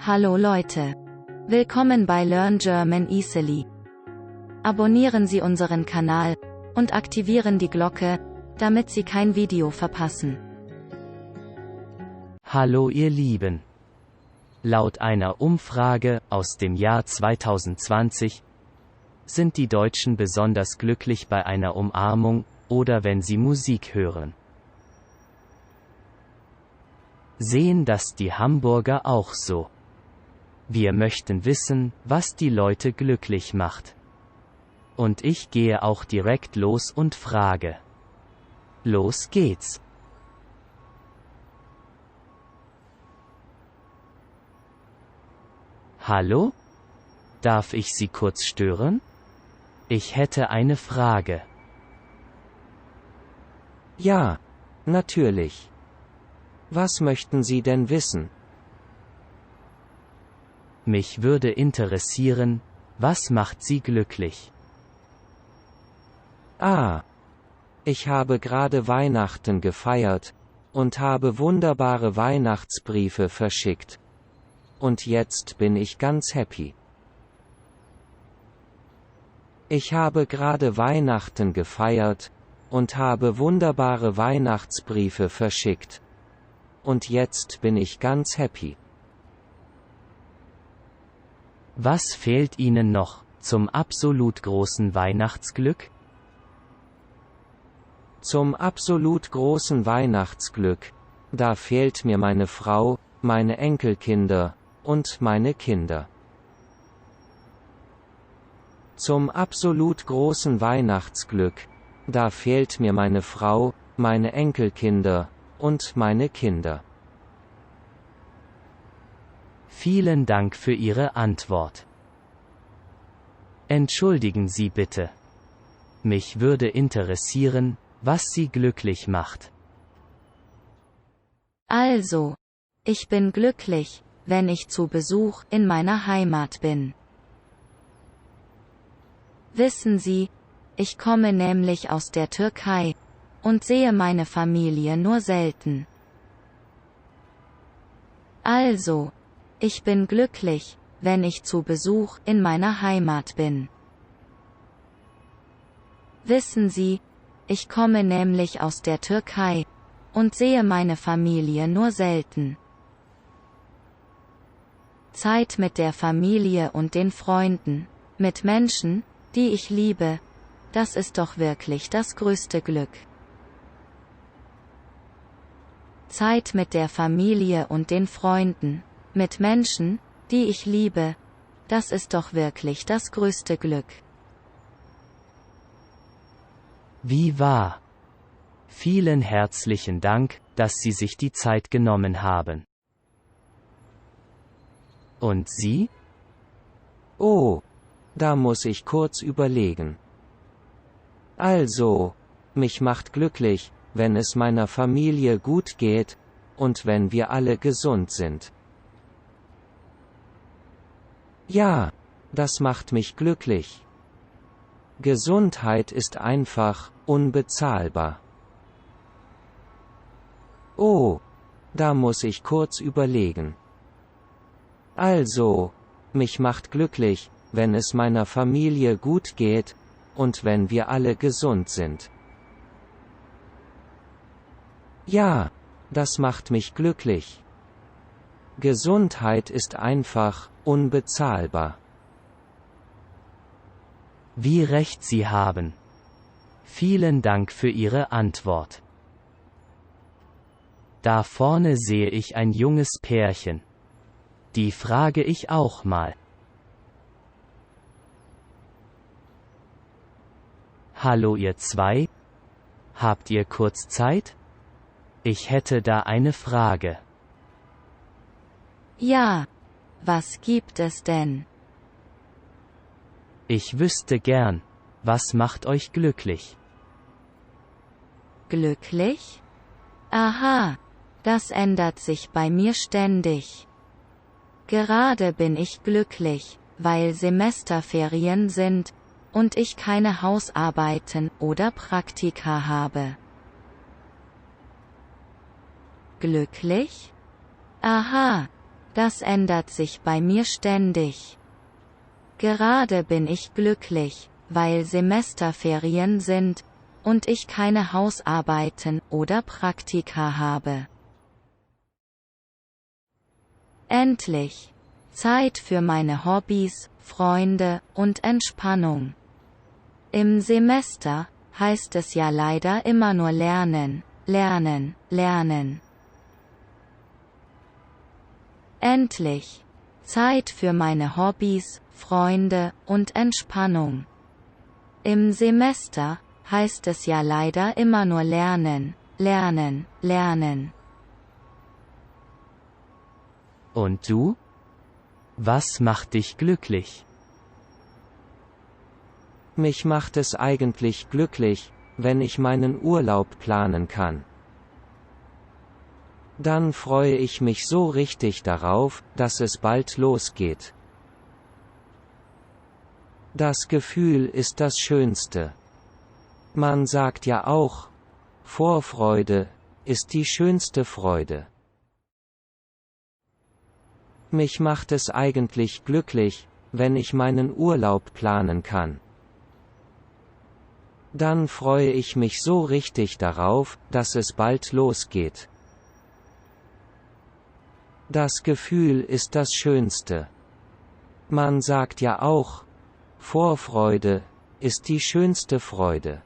Hallo Leute. Willkommen bei Learn German Easily. Abonnieren Sie unseren Kanal und aktivieren die Glocke, damit Sie kein Video verpassen. Hallo ihr Lieben. Laut einer Umfrage aus dem Jahr 2020 sind die Deutschen besonders glücklich bei einer Umarmung oder wenn sie Musik hören. Sehen das die Hamburger auch so? Wir möchten wissen, was die Leute glücklich macht. Und ich gehe auch direkt los und frage. Los geht's. Hallo? Darf ich Sie kurz stören? Ich hätte eine Frage. Ja, natürlich. Was möchten Sie denn wissen? Mich würde interessieren, was macht Sie glücklich? Ich habe gerade Weihnachten gefeiert und habe wunderbare Weihnachtsbriefe verschickt. Und jetzt bin ich ganz happy. Ich habe gerade Weihnachten gefeiert und habe wunderbare Weihnachtsbriefe verschickt. Und jetzt bin ich ganz happy. Was fehlt Ihnen noch zum absolut großen Weihnachtsglück? Zum absolut großen Weihnachtsglück, da fehlt mir meine Frau, meine Enkelkinder und meine Kinder. Zum absolut großen Weihnachtsglück, da fehlt mir meine Frau, meine Enkelkinder und meine Kinder. Vielen Dank für Ihre Antwort. Entschuldigen Sie bitte. Mich würde interessieren, was Sie glücklich macht. Also, ich bin glücklich, wenn ich zu Besuch in meiner Heimat bin. Wissen Sie, ich komme nämlich aus der Türkei und sehe meine Familie nur selten. Also, ich bin glücklich, wenn ich zu Besuch in meiner Heimat bin. Wissen Sie, ich komme nämlich aus der Türkei und sehe meine Familie nur selten. Zeit mit der Familie und den Freunden, mit Menschen, die ich liebe, das ist doch wirklich das größte Glück. Zeit mit der Familie und den Freunden, mit Menschen, die ich liebe, das ist doch wirklich das größte Glück. Wie wahr? Vielen herzlichen Dank, dass Sie sich die Zeit genommen haben. Und Sie? Oh, da muss ich kurz überlegen. Also, mich macht glücklich, wenn es meiner Familie gut geht, und wenn wir alle gesund sind. Ja, das macht mich glücklich. Gesundheit ist einfach unbezahlbar. Oh, da muss ich kurz überlegen. Also, mich macht glücklich, wenn es meiner Familie gut geht, und wenn wir alle gesund sind. Ja, das macht mich glücklich. Gesundheit ist einfach unbezahlbar. Wie recht Sie haben. Vielen Dank für Ihre Antwort. Da vorne sehe ich ein junges Pärchen. Die frage ich auch mal. Hallo ihr zwei? Habt ihr kurz Zeit? Ich hätte da eine Frage. Ja, was gibt es denn? Ich wüsste gern, was macht euch glücklich? Glücklich? Aha, das ändert sich bei mir ständig. Gerade bin ich glücklich, weil Semesterferien sind und ich keine Hausarbeiten oder Praktika habe. Glücklich? Aha, Das ändert sich bei mir ständig. Gerade bin ich glücklich, weil Semesterferien sind, und ich keine Hausarbeiten oder Praktika habe. Endlich. Zeit für meine Hobbys, Freunde und Entspannung. Im Semester heißt es ja leider immer nur lernen, lernen, lernen. Endlich. Zeit für meine Hobbys, Freunde und Entspannung. Im Semester heißt es ja leider immer nur lernen, lernen, lernen. Und du? Was macht dich glücklich? Mich macht es eigentlich glücklich, wenn ich meinen Urlaub planen kann. Dann freue ich mich so richtig darauf, dass es bald losgeht. Das Gefühl ist das Schönste. Man sagt ja auch, Vorfreude ist die schönste Freude. Mich macht es eigentlich glücklich, wenn ich meinen Urlaub planen kann. Dann freue ich mich so richtig darauf, dass es bald losgeht. Das Gefühl ist das Schönste. Man sagt ja auch, Vorfreude ist die schönste Freude.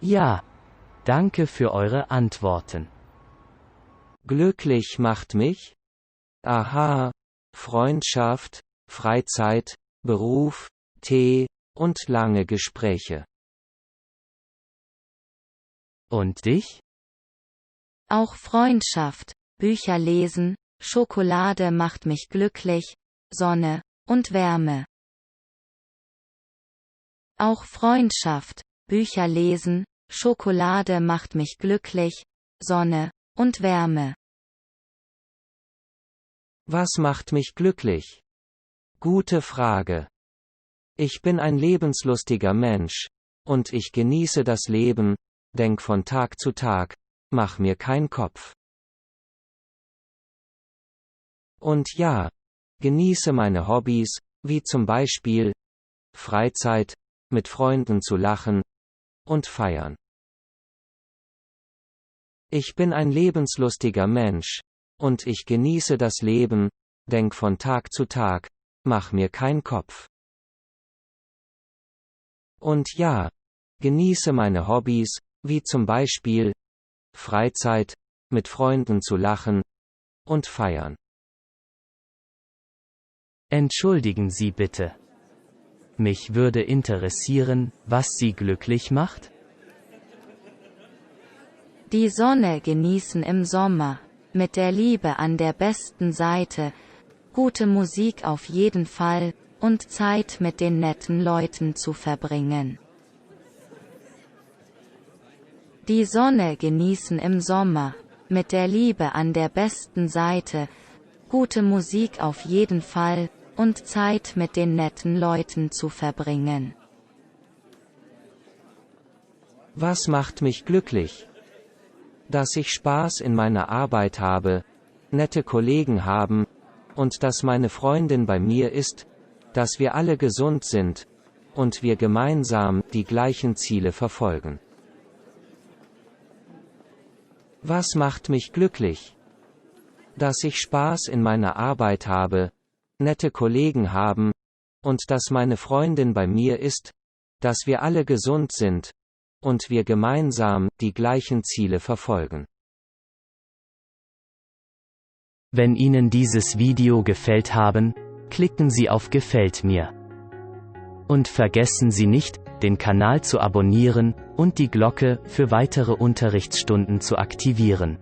Ja. Danke für eure Antworten. Glücklich macht mich? Aha, Freundschaft, Freizeit, Beruf, Tee und lange Gespräche. Und dich? Auch Freundschaft, Bücher lesen, Schokolade macht mich glücklich, Sonne und Wärme. Auch Freundschaft, Bücher lesen, Schokolade macht mich glücklich, Sonne und Wärme. Was macht mich glücklich? Gute Frage. Ich bin ein lebenslustiger Mensch, und ich genieße das Leben, denk von Tag zu Tag, mach mir keinen Kopf. Und ja, genieße meine Hobbys, wie zum Beispiel Freizeit, mit Freunden zu lachen und feiern. Ich bin ein lebenslustiger Mensch, und ich genieße das Leben, denk von Tag zu Tag, mach mir keinen Kopf. Und ja, genieße meine Hobbys, wie zum Beispiel Freizeit, mit Freunden zu lachen und feiern. Entschuldigen Sie bitte. Mich würde interessieren, was Sie glücklich macht? Die Sonne genießen im Sommer, mit der Liebe an der besten Seite, gute Musik auf jeden Fall, und Zeit mit den netten Leuten zu verbringen. Die Sonne genießen im Sommer, mit der Liebe an der besten Seite, gute Musik auf jeden Fall, und Zeit mit den netten Leuten zu verbringen. Was macht mich glücklich? Dass ich Spaß in meiner Arbeit habe, nette Kollegen haben, und dass meine Freundin bei mir ist, dass wir alle gesund sind, und wir gemeinsam die gleichen Ziele verfolgen. Was macht mich glücklich? Dass ich Spaß in meiner Arbeit habe, nette Kollegen haben, und dass meine Freundin bei mir ist, dass wir alle gesund sind, und wir gemeinsam die gleichen Ziele verfolgen. Wenn Ihnen dieses Video gefällt haben, klicken Sie auf Gefällt mir. Und vergessen Sie nicht, den Kanal zu abonnieren und die Glocke für weitere Unterrichtsstunden zu aktivieren.